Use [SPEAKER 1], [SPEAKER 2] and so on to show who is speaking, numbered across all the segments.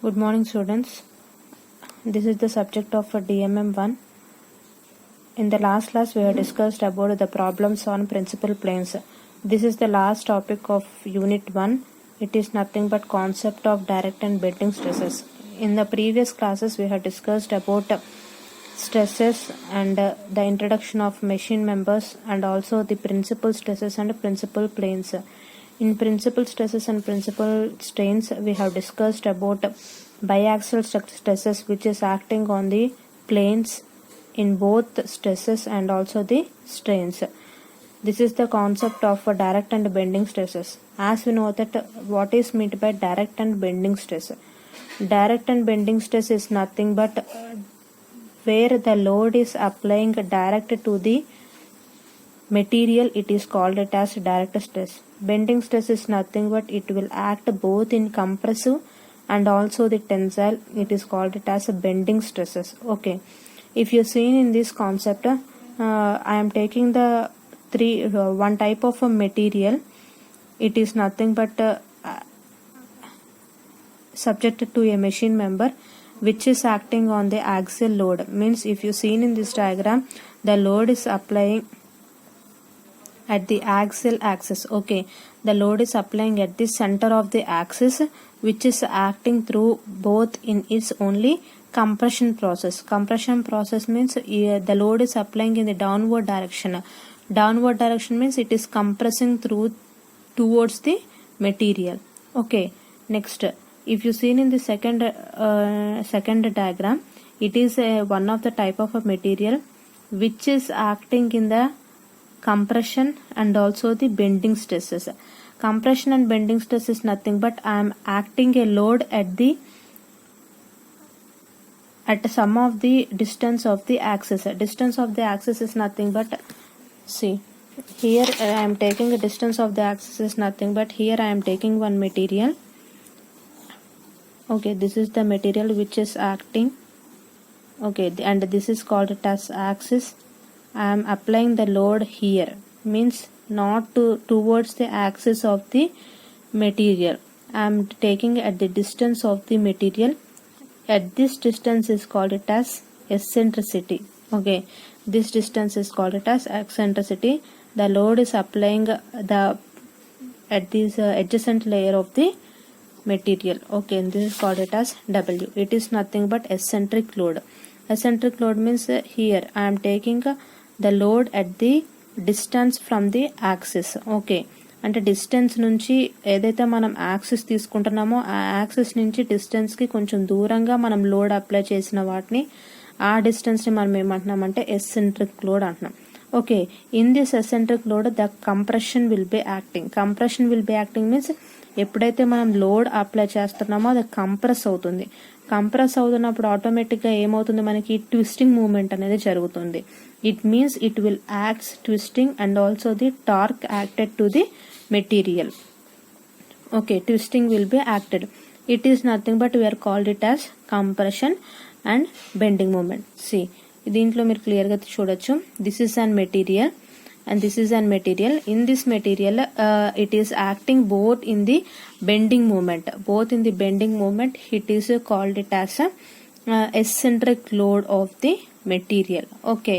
[SPEAKER 1] Good morning, students. This is the subject of DMM1. In the last class, we have discussed about the problems on principal planes. This is the last topic of Unit 1. It is nothing but concept of direct and bending stresses. In the previous classes, we have discussed about stresses and the introduction of machine members and also the principal stresses and principal planes. In principal stresses and principal strains, we have discussed about biaxial stresses which is acting on the planes in both stresses and also the strains. This is the concept of direct and bending stresses. As we know that what is meant by direct and bending stress. Direct and bending stress is nothing but where the load is applying direct to the material, it is called it as direct stress. Bending stress is nothing but it will act both in compressive and also the tensile, it is called it as a bending stresses. Okay, if you seen in this concept, I am taking the one type of a material. It is nothing but subjected to a machine member which is acting on the axial load. Means if you seen in this diagram, the load is applying at the axial axis. Okay, the load is applying at the center of the axis which is acting through both in its only compression process. Compression process means the load is applying in the downward direction. Downward direction means it is compressing through towards the material. Okay, next, if you seen in the second diagram, it is one of the type of a material which is acting in the compression and also the bending stresses. Compression and bending stress is nothing but I am acting a load at some of the distance of the axis. Distance of the axis is nothing but, see here I am taking a distance of the axis is nothing but here I am taking one material. Okay, this is the material which is acting. Okay, and this is called it as axis. I am applying the load here, means not towards the axis of the material. I am taking at the distance of the material. At this distance is called it as eccentricity. Okay, this distance is called it as eccentricity. The load is applying at this adjacent layer of the material. Okay, and this is called it as W. It is nothing but eccentric load. Eccentric load means here I am taking the load at the distance from the axis. Okay, అంటే distance నుంచి ఏదైతే మనం axis తీసుకుంటున్నామో ఆ axis నుంచి distance కి కొంచెం దూరంగా మనం లోడ్ అప్లై చేసిన వాటిని ఆ డిస్టెన్స్ ని మనం ఏమంటున్నామంటే ఎసెంట్రిక్ లోడ్ అంటున్నాం. Okay, in this eccentric load the compression will be acting. Compression will be acting means ఎప్పుడైతే మనం లోడ్ అప్లై చేస్తున్నామో అది కంప్రెస్ అవుతుంది. కంప్రెస్ అవుతున్నప్పుడు ఆటోమేటిక్గా ఏమవుతుంది, మనకి ట్విస్టింగ్ మూవ్మెంట్ అనేది జరుగుతుంది. It means it will acts twisting and also the torque acted to the material. Okay, twisting will be acted. It is nothing but we are called it as compression and bending moment. See దీంట్లో మీరు క్లియర్గా చూడొచ్చు, this is an material and this is an material. In this material it is acting both in the bending moment. Both in the bending moment it is called it as a eccentric load of the material. Okay,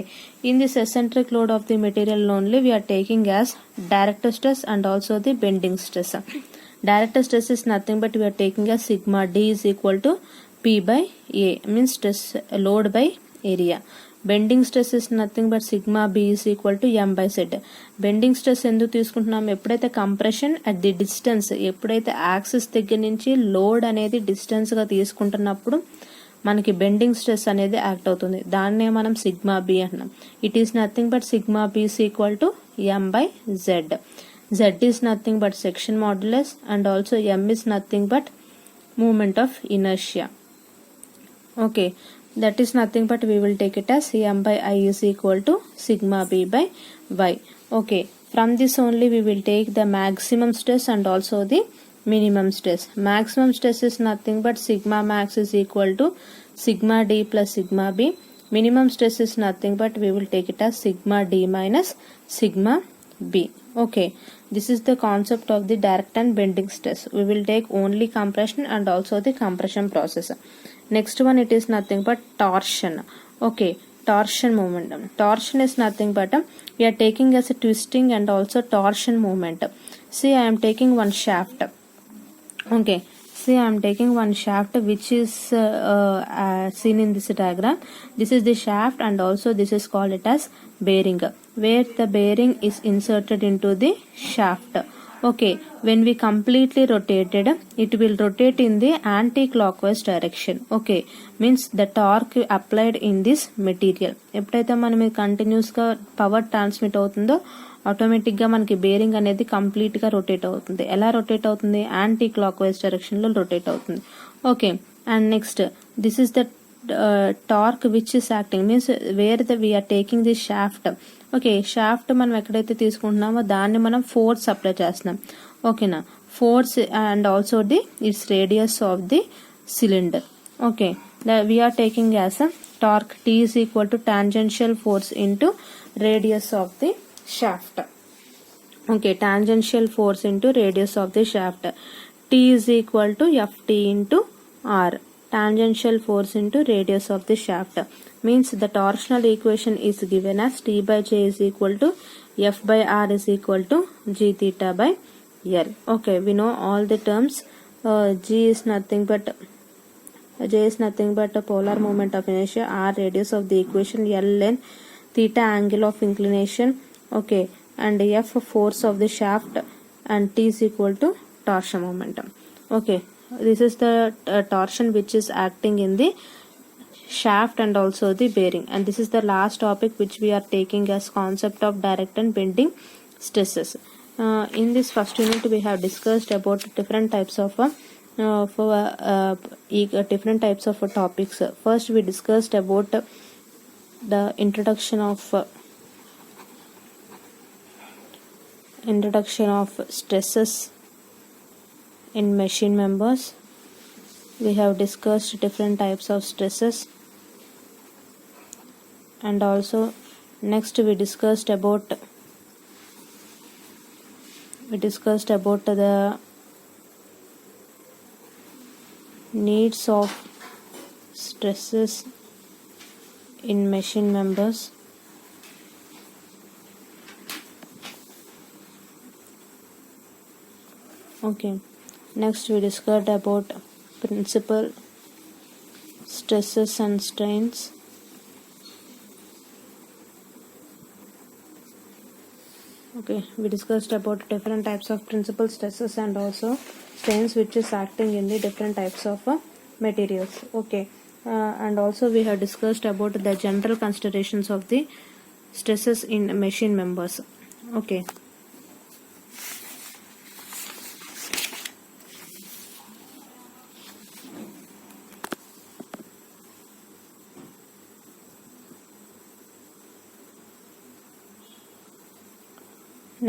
[SPEAKER 1] in this eccentric load of the material only we are taking as direct stress and also the bending stress. Direct stress is nothing but we are taking as sigma D is equal to P by A, means stress load by area. Bending stress is nothing but sigma B is equal to M by Z. Bending stress ఎందుకు తీసుకుంటున్నాం, ఎప్పుడైతే compression at the distance, ఎప్పుడైతే axis దగ్గర నుంచి load అనేది distance గా తీసుకుంటున్నప్పుడు మనకి బెండింగ్ స్ట్రెస్ అనేది యాక్ట్ అవుతుంది. దాన్నే మనం సిగ్మా బి అంటున్నాం. It is nothing but sigma B is equal to M by Z. Z is nothing but section modulus and also M is nothing but moment of inertia. Okay, that is nothing but we will take it as m by I is equal to sigma b by y. Okay, from this only we will take the maximum stress and also the minimum stress. Maximum stress is nothing but sigma max is equal to sigma d plus sigma b. Minimum stress is nothing but we will take it as sigma d minus sigma b. Okay, this is the concept of the direct and bending stress. We will take only compression and also the compression process. Next one, it is nothing but torsion. Okay, torsion moment. Torsion is nothing but we are taking as a twisting and also torsion moment. See, I am taking one shaft. Okay, see, I am taking one shaft which is seen in this diagram. This is the shaft and also this is called it as bearing, where the bearing is inserted into the shaft. Okay, when we completely rotated, it will rotate in the anti-clockwise direction. Okay, means the torque applied in this material. ఎప్పుడైతే మనం ఇది continuous గా power transmit అవుతుందో automatic గా మనకి bearing అనేది complete గా rotate అవుతుంది. ఎలా రొటేట్ అవుతుంది? యాంటీ క్లాక్ వైజ్ డైరెక్షన్ లో రొటేట్ అవుతుంది. Okay, and next this is the torque which is acting means wear we are taking this shaft. Okay, shaft మనం ఎక్కడైతే తీసుకుంటున్నామో దాన్ని మనం ఫోర్స్ అప్లై చేస్తున్నాం. ఓకేనా, force and also the it's radius of the cylinder. Okay, we are taking as a torque T is equal to tangential force into radius of the shaft. Okay, tangential force into radius of the shaft. T is equal to Ft into R. Tangential force into radius of the shaft means the torsional equation is given as T by J is equal to F by R is equal to G theta by L. Okay, we know all the terms. G is nothing but J is nothing but a polar moment of inertia, R radius of the equation, L length, theta angle of inclination. Okay, and F force of the shaft, and T is equal to torsion momentum. Okay, this is the torsion which is acting in the shaft and also the bearing, and this is the last topic which we are taking as concept of direct and bending stresses. In this first unit we have discussed about different types of different types of topics. First we discussed about the introduction of stresses in machine members. We have discussed different types of stresses, and also next we discussed about the needs of stresses in machine members. Okay, next we discussed about principal stresses and strains. Okay, we discussed about different types of principal stresses and also strains which is acting in the different types of materials. Okay, and also we have discussed about the general considerations of the stresses in machine members. Okay,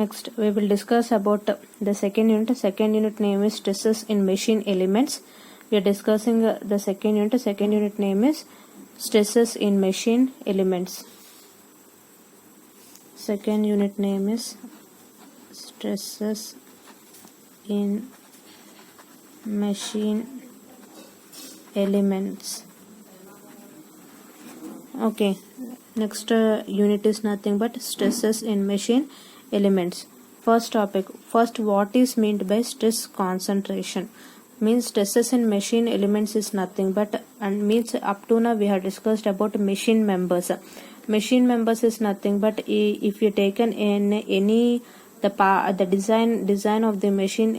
[SPEAKER 1] next we will discuss about the second unit. Second unit name is stresses in machine elements. We are discussing the second unit. Second unit name is stresses in machine elements. Second unit name is stresses in machine elements. Okay, next unit is nothing but stresses in machine elements. First topic, first what is meant by stress concentration? Means stresses in machine elements is nothing but, and means up to now we have discussed about machine members. Machine members is nothing but if you taken in any the design of the machine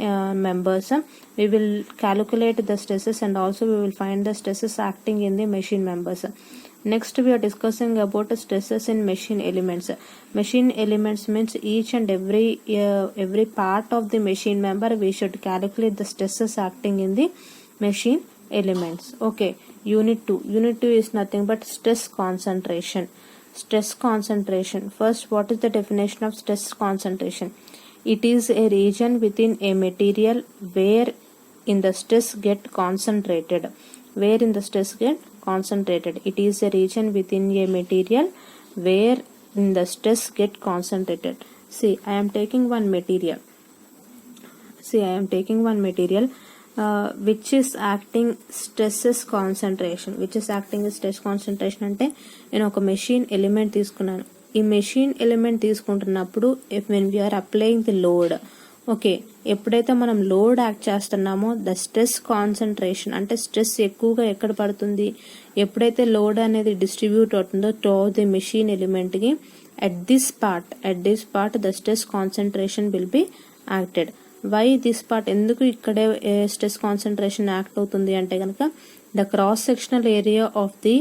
[SPEAKER 1] members, we will calculate the stresses and also we will find the stresses acting in the machine members. Next we are discussing about stresses in machine elements. Machine elements means each and every part of the machine member we should calculate the stresses acting in the machine elements. Okay, unit 2 is nothing but stress concentration. Stress concentration, first what is the definition of stress concentration? It is a region within a material where in the stress get concentrated. Where in the stress get concentrated. It is a region within a material where in the stress get concentrated. See, I am taking one material. Which is acting stresses concentration. Which is acting stress concentration అంటే నేను ఒక machine element తీసుకున్నాను. ఈ machine element తీసుకుంటున్నప్పుడు when we are applying the load, okay, ఎప్పుడైతే మనం load act చేస్తున్నామో the stress concentration అంటే స్ట్రెస్ ఎక్కువగా ఎక్కడ పడుతుంది, ఎప్పుడైతే లోడ్ అనేది డిస్ట్రిబ్యూట్ అవుతుందో టు ది మెషిన్ ఎలిమెంట్ కి at this part the stress concentration will be acted. Why this part, ఎందుకు ఇక్కడే స్ట్రెస్ కాన్సన్ట్రేషన్ యాక్ట్ అవుతుంది అంటే కనుక the cross sectional area of the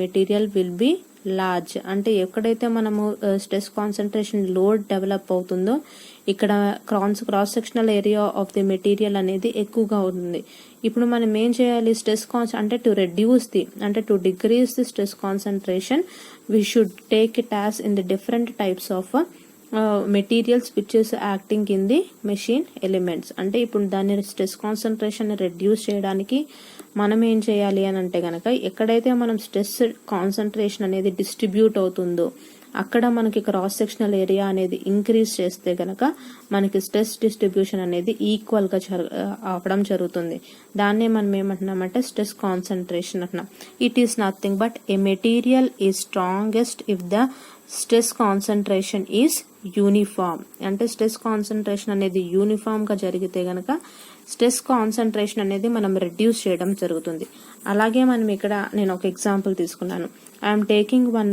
[SPEAKER 1] material will be large. అంటే ఎక్కడైతే మనము స్ట్రెస్ కాన్సన్ట్రేషన్ లోడ్ డెవలప్ అవుతుందో ఇక్కడ cross sectional area of the material అనేది ఎక్కువగా ఉంటుంది. ఇప్పుడు మనం ఏం చేయాలి, స్ట్రెస్ అంటే to decrease the stress concentration we should take it as in the different types of materials which is acting in the machine elements. అంటే ఇప్పుడు దాని స్ట్రెస్ కాన్సన్ట్రేషన్ రెడ్యూస్ చేయడానికి మనం ఏం చేయాలి అని అంటే గనక ఎక్కడైతే మనం స్ట్రెస్ కాన్సన్ట్రేషన్ అనేది డిస్ట్రిబ్యూట్ అవుతుందో అక్కడ మనకి క్రాస్ సెక్షనల్ ఏరియా అనేది ఇంక్రీజ్ చేస్తే గనక మనకి స్ట్రెస్ డిస్ట్రిబ్యూషన్ అనేది ఈక్వల్ గా అవ్వడం జరుగుతుంది. దాన్నే మనం ఏమంటున్నామంటే స్ట్రెస్ కాన్సన్ట్రేషన్ అంటున్నాం. It is nothing but A material is strongest if the stress concentration is uniform. అంటే స్ట్రెస్ కాన్సన్ట్రేషన్ అనేది యూనిఫామ్ గా జరిగితే గనక స్ట్రెస్ కాన్సన్ట్రేషన్ అనేది మనం రెడ్యూస్ చేయడం జరుగుతుంది. అలాగే మనం ఇక్కడ నేను ఒక ఎగ్జాంపుల్ తీసుకున్నాను. I'm taking one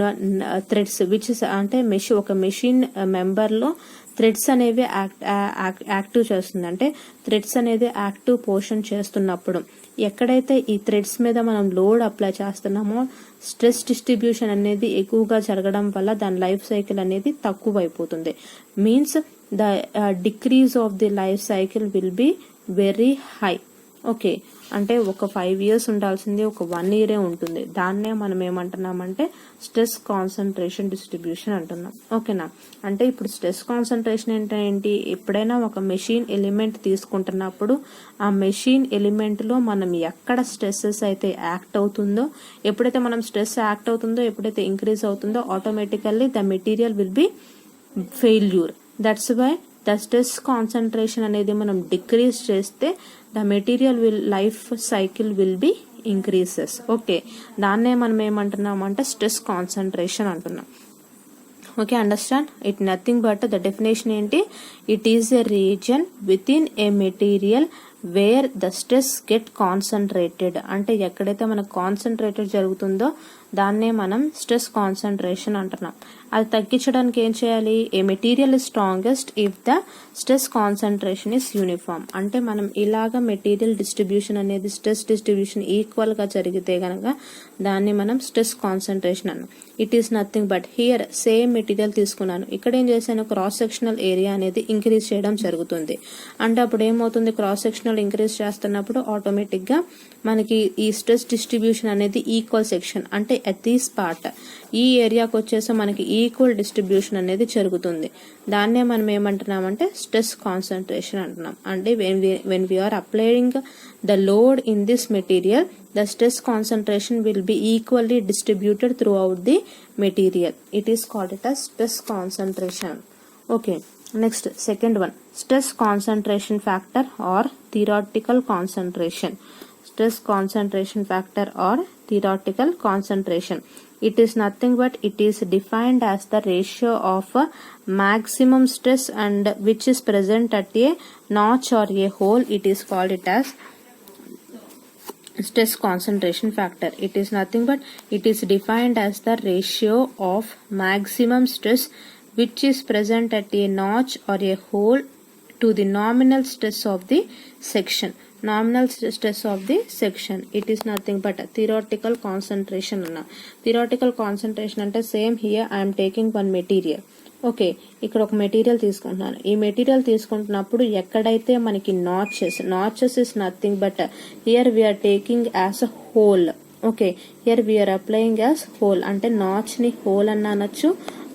[SPEAKER 1] threads which is అంటే ఒక మెషిన్ మెంబర్ లో థ్రెడ్స్ అనేవి యాక్టివ్ చేస్తుంది. అంటే థ్రెడ్స్ అనేది యాక్టివ్ పోర్షన్ చేస్తున్నప్పుడు ఎక్కడైతే ఈ థ్రెడ్స్ మీద మనం లోడ్ అప్లై చేస్తున్నామో స్ట్రెస్ డిస్ట్రిబ్యూషన్ అనేది ఎక్కువగా జరగడం వల్ల దాని లైఫ్ సైకిల్ అనేది తక్కువ అయిపోతుంది. Means the decrease of the life cycle will be very high. Okay, అంటే ఒక 5 years ఉండాల్సింది ఒక 1 year ఉంటుంది. దాన్నే మనం ఏమంటున్నామంటే స్ట్రెస్ కాన్సన్ట్రేషన్ డిస్ట్రిబ్యూషన్ అంటున్నాం. ఓకేనా, అంటే ఇప్పుడు స్ట్రెస్ కాన్సన్ట్రేషన్ ఏంటి, ఎప్పుడైనా ఒక మెషిన్ ఎలిమెంట్ తీసుకుంటున్నప్పుడు ఆ మెషిన్ ఎలిమెంట్ లో మనం ఎక్కడ స్ట్రెస్సెస్ అయితే యాక్ట్ అవుతుందో, ఎప్పుడైతే మనం స్ట్రెస్ యాక్ట్ అవుతుందో, ఎప్పుడైతే ఇంక్రీజ్ అవుతుందో automatically the material will be failure. That's why the stress concentration అనేది మనం డిక్రీజ్ చేస్తే the material life cycle will be increases. Okay, దాన్నే మనం ఏమంటున్నాం అంటే స్ట్రెస్ కాన్సన్ట్రేషన్ అంటున్నాం. Okay, understand it. Nothing but the definition ఏంటి, it is a region within a material where the stress get concentrated. అంటే ఎక్కడైతే మనకు కాన్సన్ట్రేటెడ్ జరుగుతుందో దాన్నే మనం స్ట్రెస్ కాన్సన్ట్రేషన్ అంటున్నాం. అది తగ్గించడానికి ఏం చేయాలి, a material is strongest if the stress concentration is uniform. అంటే మనం ఇలాగా మెటీరియల్ డిస్ట్రిబ్యూషన్ అనేది స్ట్రెస్ డిస్ట్రిబ్యూషన్ ఈక్వల్ గా జరిగితే గనక దాన్ని మనం స్ట్రెస్ కాన్సన్ట్రేషన్ అన్నాం. It is nothing but here same material తీసుకున్నాను, ఇక్కడ ఏం చేశాను, క్రాస్ సెక్షనల్ ఏరియా అనేది ఇంక్రీజ్ చేయడం జరుగుతుంది. అంటే అప్పుడు ఏమవుతుంది, క్రాస్ సెక్షనల్ ఇంక్రీజ్ చేస్తున్నప్పుడు ఆటోమేటిక్ గా మనకి ఈ స్ట్రెస్ డిస్ట్రిబ్యూషన్ అనేది ఈక్వల్ సెక్షన్ అంటే అట్ దిస్ పార్ట్ ఈ ఏరియాకి వచ్చేసి మనకి ఈక్వల్ డిస్ట్రిబ్యూషన్ అనేది జరుగుతుంది. దాన్నే మనం ఏమంటున్నామంటే స్ట్రెస్ కాన్సన్ట్రేషన్ అంటున్నాం. అంటే when we are applying the load in this material the stress concentration will be equally distributed throughout the material. It is called it as stress concentration. Okay, next second one, stress concentration factor or theoretical concentration. Stress concentration factor or theoretical concentration, it is nothing but it is defined as the ratio of maximum stress and which is present at a notch or a hole. It is called it as stress concentration factor. It is nothing but it is defined as the ratio of maximum stress which is present at a notch or a hole to the nominal stress of the section. Nominal stress of the section, it is nothing but a theoretical concentration. Theoretical concentration అంటే same here I am taking one material. Okay, ఇక్కడ ఒక material తీసుకుంటున్నాను. ఈ material తీసుకుంటున్నప్పుడు ఎక్కడైతే మనకి notches is nothing but here we are taking as a hole. Okay, here we are applying as hole అంటే notch ని హోల్ అన్న అనొచ్చు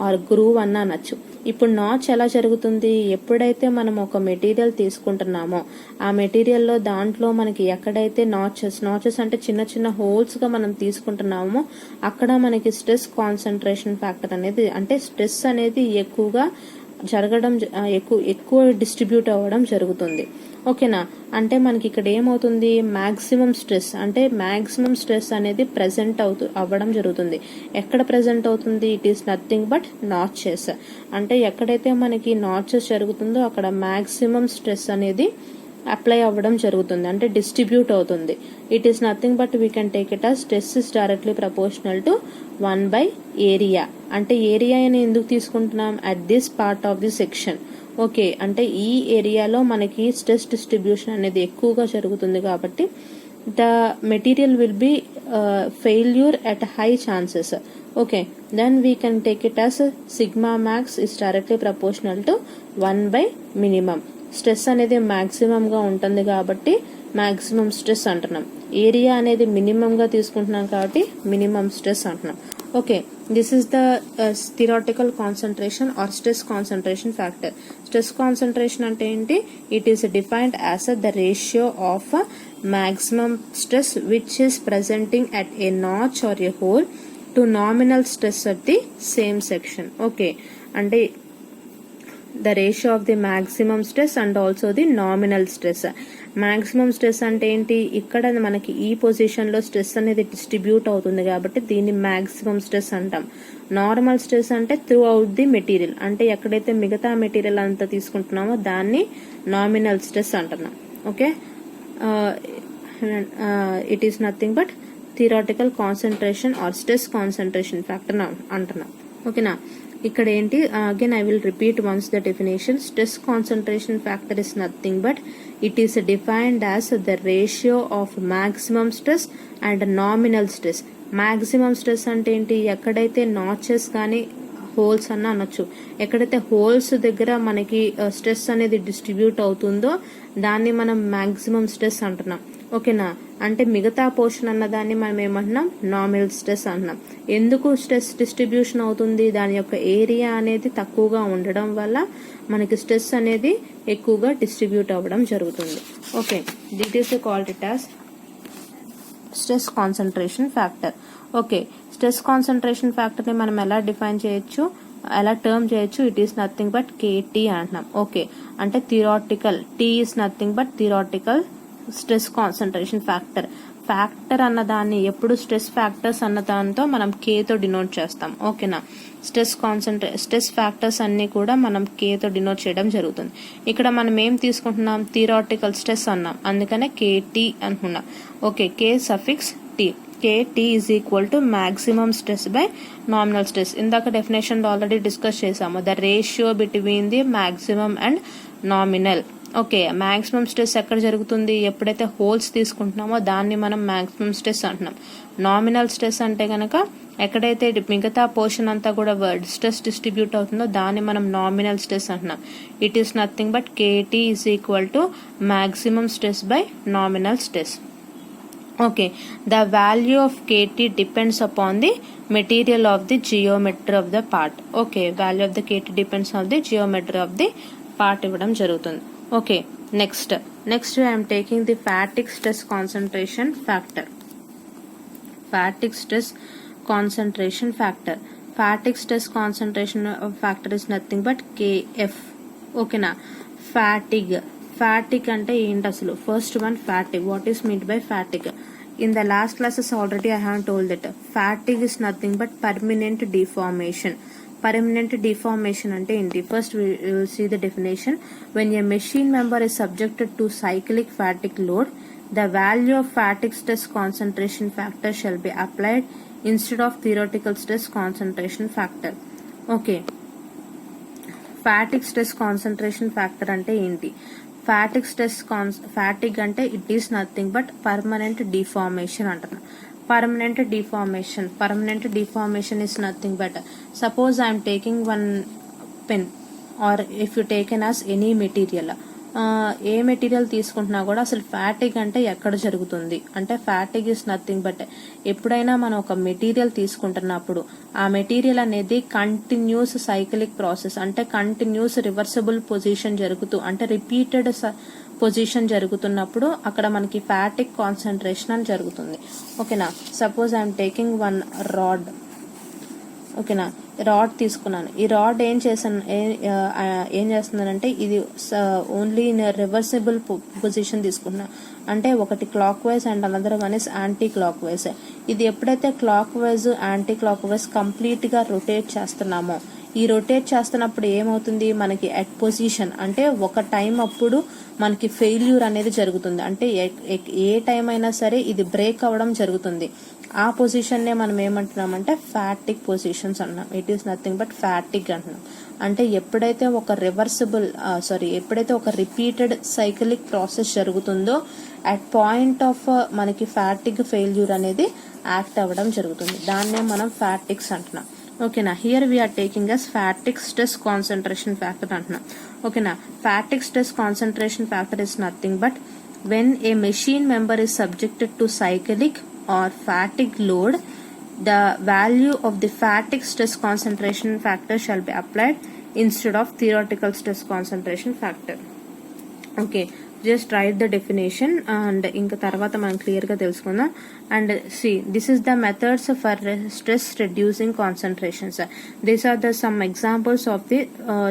[SPEAKER 1] ఆర్ గ్రూవ్ అన్న అనొచ్చు. ఇప్పుడు నాచ్ ఎలా జరుగుతుంది, ఎప్పుడైతే మనం ఒక మెటీరియల్ తీసుకుంటున్నామో ఆ మెటీరియల్లో దాంట్లో మనకి ఎక్కడైతే నాచెస్ అంటే చిన్న చిన్న హోల్స్ గా మనం తీసుకుంటున్నామో అక్కడ మనకి స్ట్రెస్ కాన్సన్ట్రేషన్ ఫ్యాక్టర్ అనేది, అంటే స్ట్రెస్ అనేది ఎక్కువగా జరగడం, ఎక్కువ డిస్ట్రిబ్యూట్ అవ్వడం జరుగుతుంది. ఓకేనా, అంటే మనకి ఇక్కడ ఏమవుతుంది, మాక్సిమం స్ట్రెస్ అనేది ప్రెసెంట్ అవ్వడం జరుగుతుంది. ఎక్కడ ప్రెసెంట్ అవుతుంది, it is nothing but notches. అంటే ఎక్కడైతే మనకి నాచెస్ జరుగుతుందో అక్కడ మాక్సిమం స్ట్రెస్ అనేది అప్లై అవ్వడం జరుగుతుంది, అంటే డిస్ట్రిబ్యూట్ అవుతుంది. It is nothing but we can take it as stress is directly proportional to 1/ఏరియా. అంటే ఏరియా అని ఎందుకు తీసుకుంటున్నాం, at this part of the section. Okay, అంటే ఈ ఏరియాలో మనకి స్ట్రెస్ డిస్ట్రిబ్యూషన్ అనేది ఎక్కువగా జరుగుతుంది కాబట్టి the material will be failure at high chances. Okay, then we can take it as sigma max is directly proportional to 1/మినిమం. స్ట్రెస్ అనేది మాక్సిమం గా ఉంటుంది కాబట్టి మాక్సిమం స్ట్రెస్ అంటున్నాం. ఏరియా అనేది మినిమం గా తీసుకుంటున్నాం కాబట్టి మినిమం స్ట్రెస్ అంటున్నాం. Okay, this is the theoretical concentration or stress concentration factor. Stress concentration అంటే ఏంటి, it is defined as the ratio of maximum stress which is presenting at a notch or a hole to nominal stress at the same section. Okay, and the ratio of the maximum stress and also the nominal stress. Maximum stress అంటే ఏంటి, ఇక్కడ మనకి ఈ position లో stress అనేది distribute అవుతుంది కాబట్టి దీన్ని మాక్సిమం స్ట్రెస్ అంటాం. నార్మల్ స్ట్రెస్ అంటే త్రూ అవుట్ ది మెటీరియల్, అంటే ఎక్కడైతే మిగతా మెటీరియల్ అంతా తీసుకుంటున్నామో దాన్ని నామినల్ స్ట్రెస్ అంటున్నాం. Okay, it is nothing but theoretical concentration or stress concentration factor అంటున్నాం. ఓకేనా, ఇక్కడ ఏంటి, again I will repeat once the definition. Stress concentration factor is nothing but it is defined as the ratio of maximum stress and nominal stress. maximum stress అంటే ఏంటి, ఎక్కడైతే notches కానీ holes అన్న అనొచ్చు, ఎక్కడైతే హోల్స్ దగ్గర మనకి స్ట్రెస్ అనేది డిస్ట్రిబ్యూట్ అవుతుందో దాన్ని మనం మాక్సిమం స్ట్రెస్ అంటున్నాం. ఓకేనా, అంటే మిగతా పోర్షన్ అన్న దాన్ని మనం ఏమంటున్నాం, నామినల్ స్ట్రెస్ అంటున్నాం. ఎందుకు స్ట్రెస్ డిస్ట్రిబ్యూషన్ అవుతుంది, దాని యొక్క ఏరియా అనేది తక్కువగా ఉండడం వల్ల మనకి స్ట్రెస్ అనేది ఎక్కువగా డిస్ట్రిబ్యూట్ అవ్వడం జరుగుతుంది. Okay, that is called it as stress concentration factor. Okay, stress concentration factor ని మనం ఎలా డిఫైన్ చేయొచ్చు, ఎలా టర్మ్ చేయొచ్చు, it is nothing but KT అంటున్నాం. ఓకే, అంటే theoretical, T is nothing but theoretical stress concentration factor. Factor అన్నదాన్ని ఎప్పుడు స్ట్రెస్ ఫ్యాక్టర్స్ అన్న దాంతో మనం K తో డినోట్ చేస్తాం. ఓకేనా, స్ట్రెస్ ఫ్యాక్టర్స్ అన్ని కూడా మనం K తో డినోట్ చేయడం జరుగుతుంది. ఇక్కడ మనం ఏం తీసుకుంటున్నాం, థియరాటికల్ స్ట్రెస్ అన్నాం, అందుకనే KT అనుకున్నాం. Okay, K suffix T. KT is equal to maximum stress by nominal stress. ఇందాక డెఫినేషన్ లో ఆల్రెడీ డిస్కస్ చేసాము, the ratio between the maximum and nominal. Okay, maximum stress ఎక్కడ జరుగుతుంది, ఎప్పుడైతే హోల్స్ తీసుకుంటున్నామో దాన్ని మనం మాక్సిమం స్ట్రెస్ అంటున్నాం. నామినల్ స్ట్రెస్ అంటే గనక ఎక్కడైతే మిగతా పోర్షన్ అంతా కూడా స్ట్రెస్ డిస్ట్రిబ్యూట్ అవుతుందో దాన్ని మనం నామినల్ స్ట్రెస్ అంటున్నాం. It is nothing but KT is equal to maximum stress by nominal stress. Okay, the value of KT depends upon the material of the geometry of the part. Okay, value of the KT depends on the geometry of the part ఇవ్వడం జరుగుతుంది. Okay, next I am taking the fatigue stress concentration factor. Fatigue stress concentration factor. Fatigue stress concentration factor is nothing but KF. Okay na, fatigue అంటే ఏంటి అసలు, first one fatigue. What is meant by fatigue? In the last classes already I have told that fatigue is nothing but permanent deformation. Permanent deformation అంటే ఏంటి, first we will see the definition. When a machine member is subjected to cyclic fatigue load, the value of fatigue stress concentration factor shall be applied instead of theoretical stress concentration factor. Okay, fatigue stress concentration factor అంటే ఏంటి, fatigue అంటే it is nothing but permanent deformation అంటున్నాం. permanent deformation is nothing but, suppose I am taking one pen or if you taken as any material. A material తీసుకుంటున్నా కూడా అసలు fatigue అంటే ఎక్కడ జరుగుతుంది అంటే ఫ్యాటిగ్ ఇస్ నథింగ్ బట్ ఎప్పుడైనా మనం ఒక మెటీరియల్ తీసుకుంటున్నప్పుడు ఆ మెటీరియల్ అనేది కంటిన్యూస్ సైక్లిక్ ప్రాసెస్ అంటే కంటిన్యూస్ రివర్సబుల్ పొజిషన్ జరుగుతూ అంటే రిపీటెడ్ పొజిషన్ జరుగుతున్నప్పుడు అక్కడ మనకి ఫ్యాటిక్ కాన్సన్ట్రేషన్ అని జరుగుతుంది. ఓకేనా, suppose I'm taking one rod. ఓకేనా, రాడ్ తీసుకున్నాను. ఈ రాడ్ ఏం చేస్తున్నానంటే ఇది ఓన్లీ రివర్సిబుల్ పొజిషన్ తీసుకున్నాను. అంటే ఒకటి clock wise and another one is anti clock wise. ఇది ఎప్పుడైతే clock wise anti clock wise complete గా రొటేట్ చేస్తున్నామో ఈ రొటేట్ చేస్తున్నప్పుడు ఏమవుతుంది మనకి ఎట్ పొజిషన్ అంటే ఒక టైం అప్పుడు మనకి ఫెయిల్యూర్ అనేది జరుగుతుంది. అంటే ఏ టైం అయినా సరే ఇది బ్రేక్ అవ్వడం జరుగుతుంది. ఆ పొజిషన్ నే మనం ఏమంటున్నామంటే ఫ్యాటిక్ పొజిషన్స్ అంటున్నాం. It is nothing but fatigue అంటున్నాం. అంటే ఎప్పుడైతే ఒక రిపీటెడ్ సైక్లిక్ ప్రాసెస్ జరుగుతుందో అట్ పాయింట్ ఆఫ్ మనకి ఫ్యాటిక్ ఫెయిల్యూర్ అనేది యాక్ట్ అవ్వడం జరుగుతుంది. దాన్నే మనం ఫ్యాటిక్స్ అంటున్నాం. ఓకేనా, here we are taking as fatigue stress concentration factor అంటున్నాం. ఓకేనా, fatigue stress concentration factor is nothing but when a machine member is subjected to cyclic or fatigue load, the value of the fatigue stress concentration factor shall be applied instead of theoretical stress concentration factor. Okay, just write the definition and ఇంకా తర్వాత మనం clear గా తెలుసుకుందాం. And see, this is the methods for stress reducing concentrations. These are the some examples of the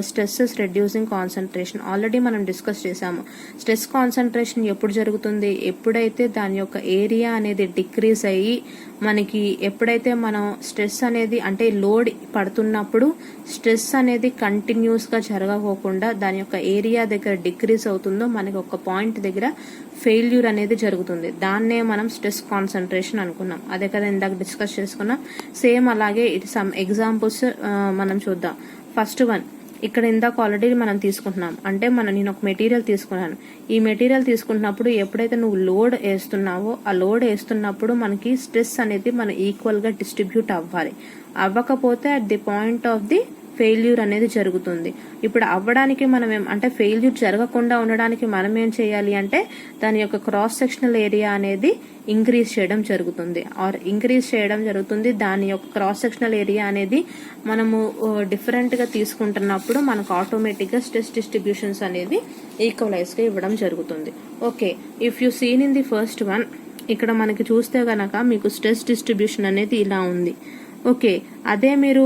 [SPEAKER 1] stresses reducing concentration. Already మనం discuss చేసాము. Stress concentration ఎప్పుడు జరుగుతుంది, ఎప్పుడైతే దాని యొక్క ఏరియా అనేది డిక్రీజ్ అయ్యి మనకి ఎప్పుడైతే మనం స్ట్రెస్ అనేది అంటే లోడ్ పడుతున్నప్పుడు స్ట్రెస్ అనేది కంటిన్యూస్ గా జరగకోకుండా దాని యొక్క ఏరియా దగ్గర డిక్రీజ్ అవుతుందో మనకి ఒక పాయింట్ దగ్గర ఫెయిల్యూర్ అనేది జరుగుతుంది. దాన్నే మనం స్ట్రెస్ కాన్సన్ట్రేషన్ అనుకున్నాం. అదే కదా ఇందాక డిస్కస్ చేసుకున్నాం. సేమ్ అలాగే సమ్ ఎగ్జాంపుల్స్ మనం చూద్దాం. ఫస్ట్ వన్ ఇక్కడ ఇందాక ఆల్రెడీ మనం తీసుకుంటున్నాం. అంటే నేను ఒక మెటీరియల్ తీసుకున్నాను. ఈ మెటీరియల్ తీసుకుంటున్నప్పుడు ఎప్పుడైతే నువ్వు లోడ్ వేస్తున్నావో ఆ లోడ్ వేస్తున్నప్పుడు మనకి స్ట్రెస్ అనేది మన ఈక్వల్ గా డిస్ట్రిబ్యూట్ అవ్వాలి. అవ్వకపోతే at the point of the failure అనేది జరుగుతుంది. ఇప్పుడు అవ్వడానికి మనం అంటే ఫెయిల్యూర్ జరగకుండా ఉండడానికి మనం ఏం చేయాలి అంటే దాని యొక్క క్రాస్ సెక్షనల్ ఏరియా అనేది ఇంక్రీజ్ చేయడం జరుగుతుంది. దాని యొక్క క్రాస్ సెక్షనల్ ఏరియా అనేది మనము డిఫరెంట్ గా తీసుకుంటున్నప్పుడు మనకు ఆటోమేటిక్ గా స్ట్రెస్ డిస్ట్రిబ్యూషన్స్ అనేది ఈక్వలైజ్ గా ఇవ్వడం జరుగుతుంది. Okay, if you seen in the first one ఇక్కడ మనకి చూస్తే గనక మీకు స్ట్రెస్ డిస్ట్రిబ్యూషన్ అనేది ఇలా ఉంది. ఓకే, అదే మీరు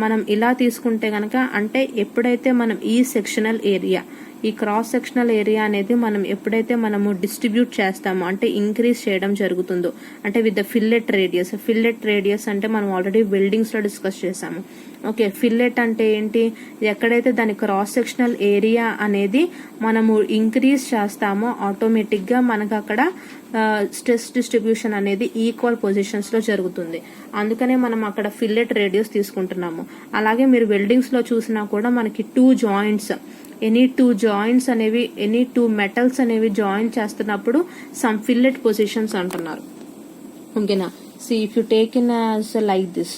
[SPEAKER 1] మనం ఇలా తీసుకుంటే గనక అంటే ఎప్పుడైతే మనం ఈ సెక్షనల్ ఏరియా ఈ క్రాస్ సెక్షనల్ ఏరియా అనేది మనం ఎప్పుడైతే మనము డిస్ట్రిబ్యూట్ చేస్తామో అంటే ఇంక్రీజ్ చేయడం జరుగుతుందో అంటే విత్ ద ఫిల్లెట్ రేడియస్ అంటే మనం ఆల్రెడీ వెల్డింగ్స్ లో డిస్కస్ చేసాము. ఓకే, ఫిల్లెట్ అంటే ఏంటి, ఎక్కడైతే దాని క్రాస్ సెక్షనల్ ఏరియా అనేది మనము ఇంక్రీజ్ చేస్తామో ఆటోమేటిక్ గా మనకు అక్కడ స్ట్రెస్ డిస్ట్రిబ్యూషన్ అనేది ఈక్వల్ పొజిషన్స్ లో జరుగుతుంది. అందుకనే మనం అక్కడ ఫిల్లెట్ రేడియస్ తీసుకుంటున్నాము. అలాగే మీరు వెల్డింగ్స్ లో చూసినా కూడా మనకి ఎనీ టూ మెటల్స్ అనేవి జాయిన్ చేస్తున్నప్పుడు సమ్ ఫిల్లెట్ పొజిషన్స్ అంటున్నారు. ఓకేనా, see if you take in as like this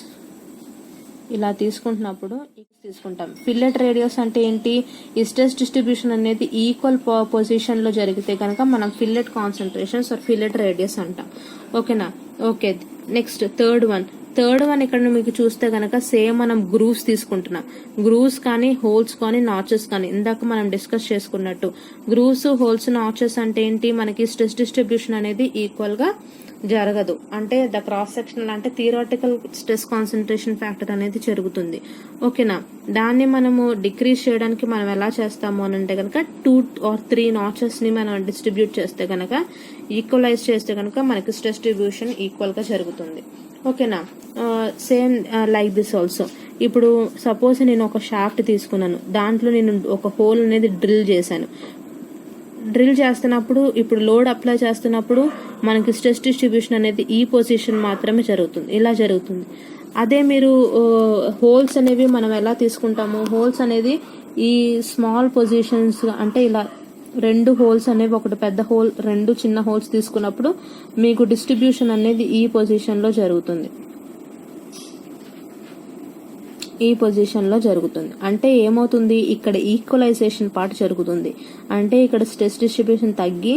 [SPEAKER 1] ఇలా తీసుకుంటున్నప్పుడు తీసుకుంటాం. ఫిల్లెట్ రేడియస్ అంటే ఏంటి, ఈ స్ట్రెస్ డిస్ట్రిబ్యూషన్ అనేది ఈక్వల్ పొజిషన్ లో జరిగితే కనుక మనం fillet concentrations or fillet radius అంటాం. ఓకేనా, ఓకే, నెక్స్ట్ థర్డ్ వన్ ఇక్కడ మీకు చూస్తే గనక సేమ్ మనం గ్రూవ్స్ తీసుకుంటున్నాం. గ్రూవ్స్ కానీ హోల్స్ కానీ నాచెస్ కానీ ఇందాక మనం డిస్కస్ చేసుకున్నట్టు గ్రూవ్స్ హోల్స్ నాచెస్ అంటే ఏంటి, మనకి స్ట్రెస్ డిస్ట్రిబ్యూషన్ అనేది ఈక్వల్ గా జరగదు. అంటే ద క్రాస్ సెక్షనల్ అంటే థియరాటికల్ స్ట్రెస్ కాన్సన్ట్రేషన్ ఫ్యాక్టర్ అనేది జరుగుతుంది. ఓకేనా, దాన్ని మనము డిక్రీజ్ చేయడానికి మనం ఎలా చేస్తాము అని అంటే కనుక 2 or 3 నాచెస్ ని మనం డిస్ట్రిబ్యూట్ చేస్తే కనుక ఈక్వలైజ్ చేస్తే కనుక మనకి స్ట్రెస్ డిస్ట్రిబ్యూషన్ ఈక్వల్ గా జరుగుతుంది. ఓకేనా, సేమ్ లైక్ దిస్ ఆల్సో. ఇప్పుడు సపోజ్ నేను ఒక షాఫ్ట్ తీసుకున్నాను, దాంట్లో నేను ఒక హోల్ అనేది డ్రిల్ చేస్తున్నప్పుడు ఇప్పుడు లోడ్ అప్లై చేస్తున్నప్పుడు మనకి స్ట్రెస్ డిస్ట్రిబ్యూషన్ అనేది ఈ పొజిషన్ మాత్రమే ఇలా జరుగుతుంది. అదే మీరు హోల్స్ అనేవి మనం ఎలా తీసుకుంటాము, హోల్స్ అనేది ఈ స్మాల్ పొజిషన్స్ అంటే ఇలా 2 హోల్స్ అనేవి ఒకటి పెద్ద హోల్ 2 చిన్న హోల్స్ తీసుకున్నప్పుడు మీకు డిస్ట్రిబ్యూషన్ అనేది ఈ పొజిషన్ లో జరుగుతుంది. ఈ పొజిషన్లో జరుగుతుంది. అంటే ఏమవుతుంది, ఇక్కడ ఈక్వలైజేషన్ పార్ట్ జరుగుతుంది. అంటే ఇక్కడ స్ట్రెస్ డిస్ట్రిబ్యూషన్ తగ్గి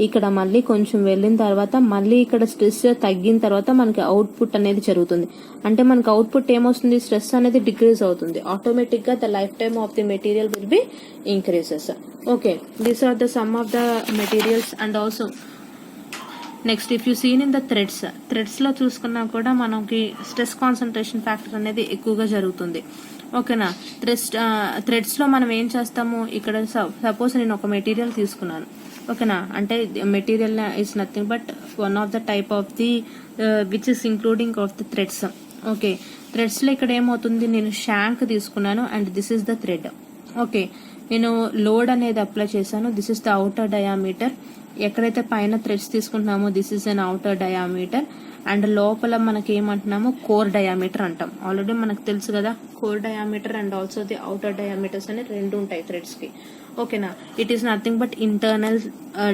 [SPEAKER 1] ఇక్కడ మళ్ళీ కొంచెం వెళ్ళిన తర్వాత మళ్ళీ ఇక్కడ స్ట్రెస్ తగ్గిన తర్వాత మనకి అవుట్పుట్ అనేది జరుగుతుంది. అంటే మనకి అవుట్పుట్ ఏమొస్తుంది, స్ట్రెస్ అనేది డిక్రీజ్ అవుతుంది. ఆటోమేటిక్ గా the life time of the material will be increases. Okay, these are the some of the materials. And also next if you seen in the threads లో చూసుకున్నా కూడా మనకి స్ట్రెస్ కాన్సన్ట్రేషన్ ఫ్యాక్టర్ అనేది ఎక్కువగా జరుగుతుంది. ఓకేనా, థ్రెడ్స్ లో మనం ఏం చేస్తాము, ఇక్కడ సపోజ్ నేను ఒక మెటీరియల్ తీసుకున్నాను. ఓకేనా, అంటే material is nothing but one of the type of the which is including of the threads. Okay, threads లో ఇక్కడ ఏమవుతుంది, నేను షాంక్ తీసుకున్నాను and this is the thread. Okay, నేను లోడ్ అనేది అప్లై చేశాను. This is the outer diameter. ఎక్కడైతే పైన థ్రెడ్స్ తీసుకుంటున్నామో this is an outer diameter. And లోపల మనకి ఏమంటున్నామో కోర్ డయామీటర్ అంటాం. ఆల్రెడీ మనకు తెలుసు కదా, core diameter and also the outer diameters అని రెండు ఉంటాయి థ్రెడ్స్ కి. ఓకేనా, it is nothing but internal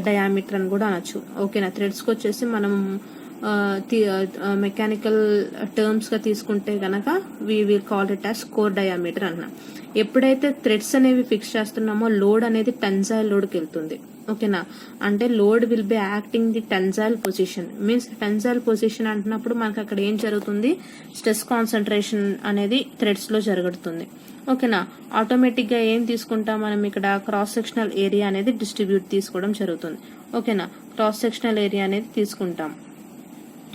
[SPEAKER 1] diameter అని కూడా అనొచ్చు. ఓకేనా, థ్రెడ్స్ కి వచ్చేసి మనం మెకానికల్ టర్మ్స్ గా తీసుకుంటే గనక we will call it as core diameter అన్నాం. ఎప్పుడైతే థ్రెడ్స్ అనేవి ఫిక్స్ చేస్తున్నామో లోడ్ అనేది టెన్సైల్ లోడ్కి వెళ్తుంది. ఓకేనా, అంటే load will be acting the tensile position. Means tensile position అంటున్నప్పుడు మనకు అక్కడ ఏం జరుగుతుంది, స్ట్రెస్ కాన్సన్ట్రేషన్ అనేది థ్రెడ్స్ లో జరుగుతుంది. ఓకేనా, ఆటోమేటిక్ గా ఏం తీసుకుంటాం మనం, ఇక్కడ క్రాస్ సెక్షనల్ ఏరియా అనేది డిస్ట్రిబ్యూట్ తీసుకోవడం జరుగుతుంది. ఓకేనా, క్రాస్ సెక్షనల్ ఏరియా అనేది తీసుకుంటాం.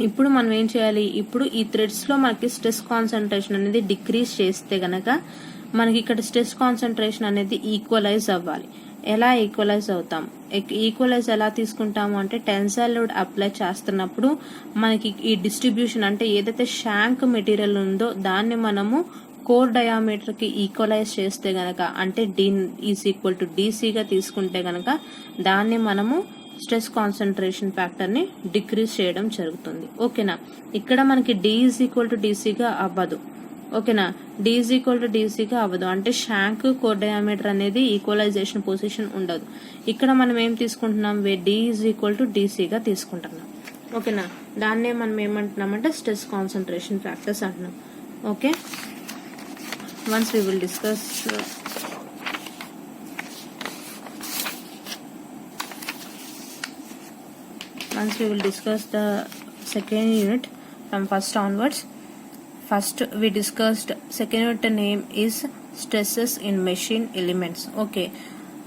[SPEAKER 1] ఇప్పుడు మనం ఏం చేయాలి, ఇప్పుడు ఈ థ్రెడ్స్ లో మనకి స్ట్రెస్ కాన్సన్ట్రేషన్ అనేది డిక్రీజ్ చేస్తే గనక మనకి ఇక్కడ స్ట్రెస్ కాన్సన్ట్రేషన్ అనేది ఈక్వలైజ్ అవ్వాలి. ఎలా ఈక్వలైజ్ అవుతాం, ఈక్వలైజ్ ఎలా తీసుకుంటాము అంటే టెన్సైల్ లోడ్ అప్లై చేస్తున్నప్పుడు మనకి ఈ డిస్ట్రిబ్యూషన్ అంటే ఏదైతే షాంక్ మెటీరియల్ ఉందో దాన్ని మనము కోర్ డయామీటర్ కి ఈక్వలైజ్ చేస్తే గనక, అంటే డి ఈజ్ ఈక్వల్ టు డిసిగా తీసుకుంటే గనక దాన్ని మనము స్ట్రెస్ కాన్సన్ట్రేషన్ ఫ్యాక్టర్ ని డిక్రీజ్ చేయడం జరుగుతుంది. ఓకేనా, ఇక్కడ మనకి డి ఈజ్ ఈక్వల్ టు డిసిగా అవ్వదు. ఓకేనా, డి ఈజ్ ఈక్వల్ టు డిసిగా అవ్వదు, అంటే షాంక్ కోర్ డయామీటర్ అనేది ఈక్వలైజేషన్ పొజిషన్ ఉండదు. ఇక్కడ మనం ఏం తీసుకుంటున్నాం, డి ఈజ్ ఈక్వల్ టు డిసిగా తీసుకుంటున్నాం. ఓకేనా, దాన్నే మనం ఏమంటున్నామంటే స్ట్రెస్ కాన్సన్ట్రేషన్ ఫ్యాక్టర్స్ అంటున్నాం. Okay, once we will discuss the second unit from first onwards. First we discussed second unit name is stresses in machine elements. Okay,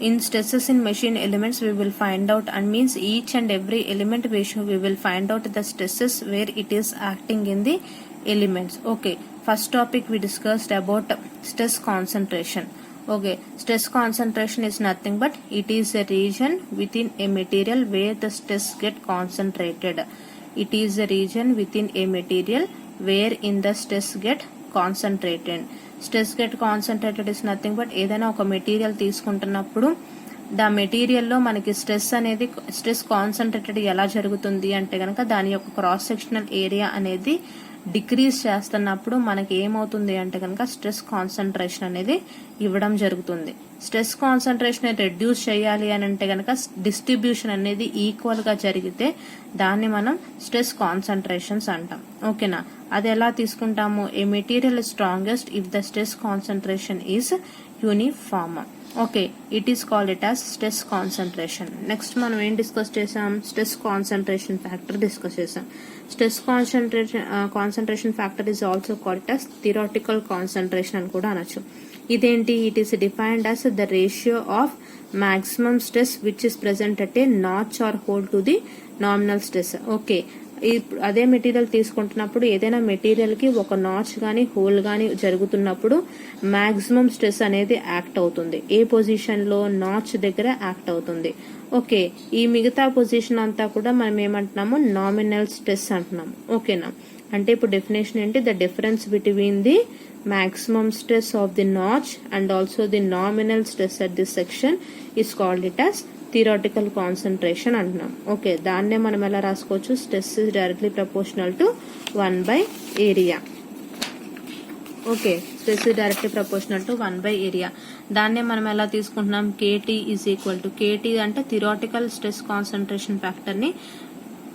[SPEAKER 1] in stresses in machine elements we will find out, and means each and every element we will find out the stresses where it is acting in the elements. Okay, first topic we discussed about stress concentration. Okay, stress concentration is nothing but it is a region within a material where the stress get concentrated. It is a region within a material where in the stress get concentrated. Stress get concentrated is nothing but ఏదైనా ఒక material తీసుకుంటున్నప్పుడు దా మెటీరియల్లో మనకి stress concentrated ఎలా జరుగుతుంది అంటే కనుక దాని యొక్క క్రాస్ సెక్షనల్ ఏరియా అనేది డిక్రీజ్ చేస్తున్నప్పుడు మనకి ఏమవుతుంది అంటే కనుక స్ట్రెస్ కాన్సన్ట్రేషన్ అనేది ఇవ్వడం జరుగుతుంది. స్ట్రెస్ కాన్సన్ట్రేషన్ రెడ్యూస్ చేయాలి అని అంటే కనుక డిస్ట్రిబ్యూషన్ అనేది ఈక్వల్ గా జరిగితే దాన్ని మనం స్ట్రెస్ కాన్సన్ట్రేషన్స్ అంటాం. ఓకేనా, అది ఎలా తీసుకుంటాము, a material strongest if the stress concentration is uniform. Okay, it is called it as stress concentration. Next మనం ఏం డిస్కస్ చేసాం, స్ట్రెస్ కాన్సన్ట్రేషన్ ఫ్యాక్టర్ డిస్కస్ చేసాం. Stress concentration factor is also called as theoretical concentration అని కూడా అనొచ్చు. ఇదేంటి, it is defined as the ratio of maximum stress which is present at a notch or hole to the nominal stress. Okay, అదే material తీసుకుంటున్నప్పుడు ఏదైనా material కి ఒక notch గానీ హోల్ గానీ జరుగుతున్నప్పుడు మాక్సిమం స్ట్రెస్ అనేది యాక్ట్ అవుతుంది. ఏ పొజిషన్ లో, నాచ్ దగ్గర యాక్ట్ అవుతుంది. ఓకే, ఈ మిగతా పొజిషన్ అంతా కూడా మనం ఏమంటున్నాము, నామినల్ స్ట్రెస్ అంటున్నాము. ఓకేనా, అంటే ఇప్పుడు డెఫినేషన్ ఏంటి, the difference between the maximum stress of the notch and also the nominal stress at this section is called it as theoretical concentration అంటున్నాం. ఓకే, దాన్నే మనం ఎలా రాసుకోవచ్చు, stress is directly proportional to 1/ఏరియా. Okay, stress is directly proportional to 1/ఏరియా. దాన్నే మనం ఎలా తీసుకుంటున్నాం, KT is equal to KT అంటే థియరాటికల్ స్ట్రెస్ కాన్సన్ట్రేషన్ ఫ్యాక్టర్ ని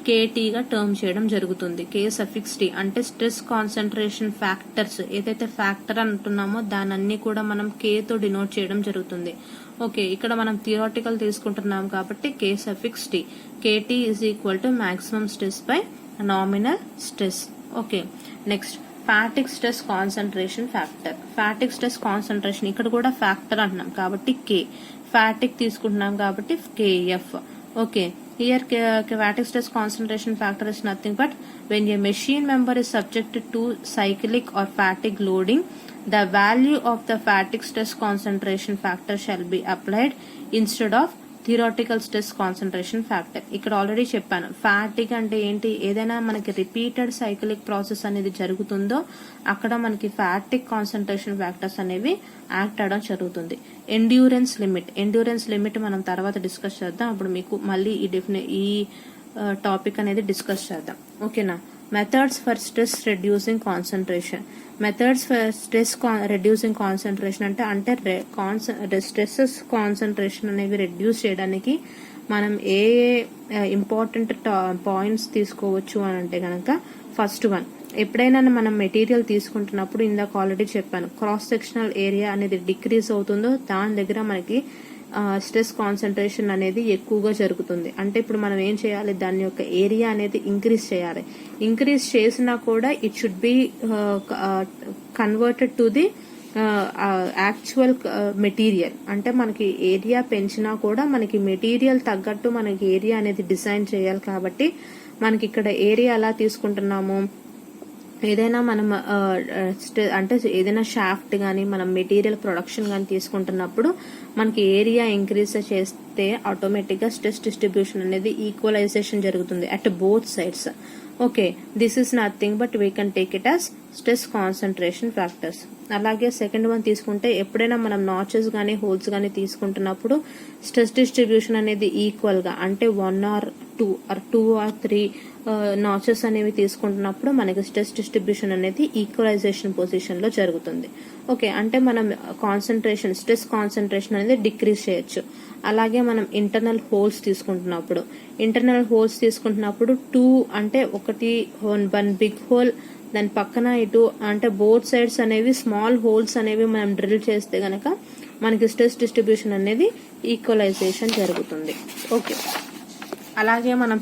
[SPEAKER 1] కేటీగా టర్మ్ చేయడం జరుగుతుంది. కే సఫిక్స్ టీ అంటే స్ట్రెస్ కాన్సన్ట్రేషన్ ఫ్యాక్టర్స్ ఏదైతే ఫ్యాక్టర్ అంటున్నామో దానన్నీ కూడా మనం కేతో డినోట్ చేయడం జరుగుతుంది. ఓకే, ఇక్కడ మనం థియరాటికల్ తీసుకుంటున్నాం కాబట్టి K suffix T, KT is equal to maximum stress by nominal stress. Okay, next fatigue stress concentration factor. Fatigue stress concentration ఇక్కడ కూడా ఫ్యాక్టర్ అంటున్నాం కాబట్టి కే, ఫాటిక్ తీసుకుంటున్నాం కాబట్టి KF. Okay, here fatigue stress concentration factor is nothing but when a machine member is subjected to cyclic or fatigue loading, the value of the fatigue stress concentration factor shall be applied instead of theoretical stress concentration factor. ఇక్కడ already చెప్పాను, fatigue అంటే ఏంటి, ఏదైనా మనకి repeated cyclic process అనేది జరుగుతుందో అక్కడ మనకి ఫ్యాటిక్ కాన్సన్ట్రేషన్ ఫ్యాక్టర్స్ అనేవి యాక్ట్ అవడం జరుగుతుంది. ఎండ్యూరెన్స్ లిమిట్ మనం తర్వాత డిస్కస్ చేద్దాం. అప్పుడు మీకు మళ్ళీ ఈ టాపిక్ అనేది డిస్కస్ చేద్దాం. ఓకేనా. Methods for stress reducing concentration. Methods for stress reducing concentration అంటే స్ట్రెస్ కాన్సన్ట్రేషన్ అనేవి రెడ్యూస్ చేయడానికి మనం ఏ ఇంపార్టెంట్ పాయింట్స్ తీసుకోవచ్చు అని అంటే కనుక, ఫస్ట్ వన్, ఎప్పుడైనా మనం మెటీరియల్ తీసుకుంటున్నప్పుడు ఇందాక ఆల్రెడీ చెప్పాను, క్రాస్ సెక్షనల్ ఏరియా అనేది డిక్రీజ్ అవుతుందో దాని దగ్గర మనకి స్ట్రెస్ కాన్సన్ట్రేషన్ అనేది ఎక్కువగా జరుగుతుంది. అంటే ఇప్పుడు మనం ఏం చేయాలి, దాని యొక్క ఏరియా అనేది ఇంక్రీజ్ చేయాలి. ఇంక్రీజ్ చేసినా కూడా it should be converted to the actual material. అంటే మనకి ఏరియా పెంచినా కూడా మనకి మెటీరియల్ తగ్గట్టు మనకి ఏరియా అనేది డిజైన్ చేయాలి. కాబట్టి మనకి ఇక్కడ ఏరియా ఎలా తీసుకుంటున్నాము, ఏదైనా మనం అంటే ఏదైనా షాఫ్ట్ గానీ మనం మెటీరియల్ ప్రొడక్షన్ గానీ తీసుకుంటున్నప్పుడు మనకి ఏరియా ఇంక్రీజ్ చేస్తే ఆటోమేటిక్ గా స్ట్రెస్ డిస్ట్రిబ్యూషన్ అనేది ఈక్వలైజేషన్ జరుగుతుంది at both sides. Okay, this is nothing but we can take it as stress concentration factors. అలాగే సెకండ్ వన్ తీసుకుంటే, ఎప్పుడైనా మనం నాచెస్ గానీ హోల్స్ గానీ తీసుకుంటున్నప్పుడు స్ట్రెస్ డిస్ట్రిబ్యూషన్ అనేది ఈక్వల్ గా అంటే 1 or 2 or 3 నాచెస్ అనేవి తీసుకుంటున్నప్పుడు మనకి స్ట్రెస్ డిస్ట్రిబ్యూషన్ అనేది ఈక్వలైజేషన్ పొజిషన్ లో జరుగుతుంది. ఓకే, అంటే మనం స్ట్రెస్ కాన్సన్ట్రేషన్ అనేది డిక్రీజ్ చేయొచ్చు. అలాగే మనం ఇంటర్నల్ హోల్స్ తీసుకుంటున్నప్పుడు 2 అంటే వన్ బిగ్ హోల్, దాని పక్కన ఇటు అంటే బోత్ సైడ్స్ అనేవి స్మాల్ హోల్స్ అనేవి మనం డ్రిల్ చేస్తే గనక మనకి స్ట్రెస్ డిస్ట్రిబ్యూషన్ అనేది ఈక్వలైజేషన్ జరుగుతుంది. ఓకే, అలాగే మనం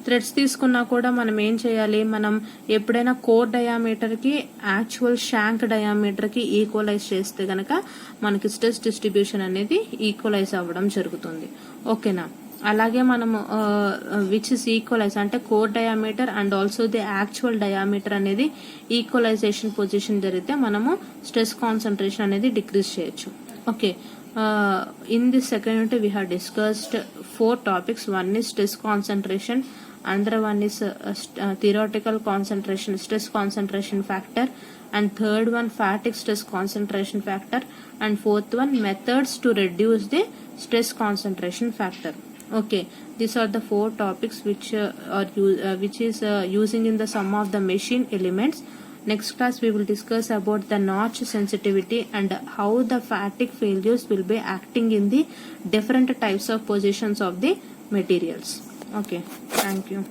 [SPEAKER 1] థ్రెడ్స్ తీసుకున్నా కూడా మనం ఏం చేయాలి, మనం ఎప్పుడైనా కోర్ డయామీటర్ కి యాక్చువల్ షాంక్ డయామీటర్ కి ఈక్వలైజ్ చేస్తే గనక మనకి స్ట్రెస్ డిస్ట్రిబ్యూషన్ అనేది ఈక్వలైజ్ అవ్వడం జరుగుతుంది. ఓకేనా. అలాగే మనము విచ్ ఇస్ ఈక్వలైజ్ అంటే core diameter and also the actual diameter అనేది ఈక్వలైజేషన్ పొజిషన్ జరిగితే మనము స్ట్రెస్ కాన్సన్ట్రేషన్ అనేది డిక్రీజ్ చేయొచ్చు. Okay, in this second unit we have discussed 4 topics. One is stress concentration, another one is theoretical concentration stress concentration factor, and third one fatigue stress concentration factor, and fourth one methods to reduce the stress concentration factor. Okay, these are the 4 topics which is using in the sum of the machine elements. Next class we will discuss about the notch sensitivity and how the fatigue failures will be acting in the different types of positions of the materials. Okay, thank you.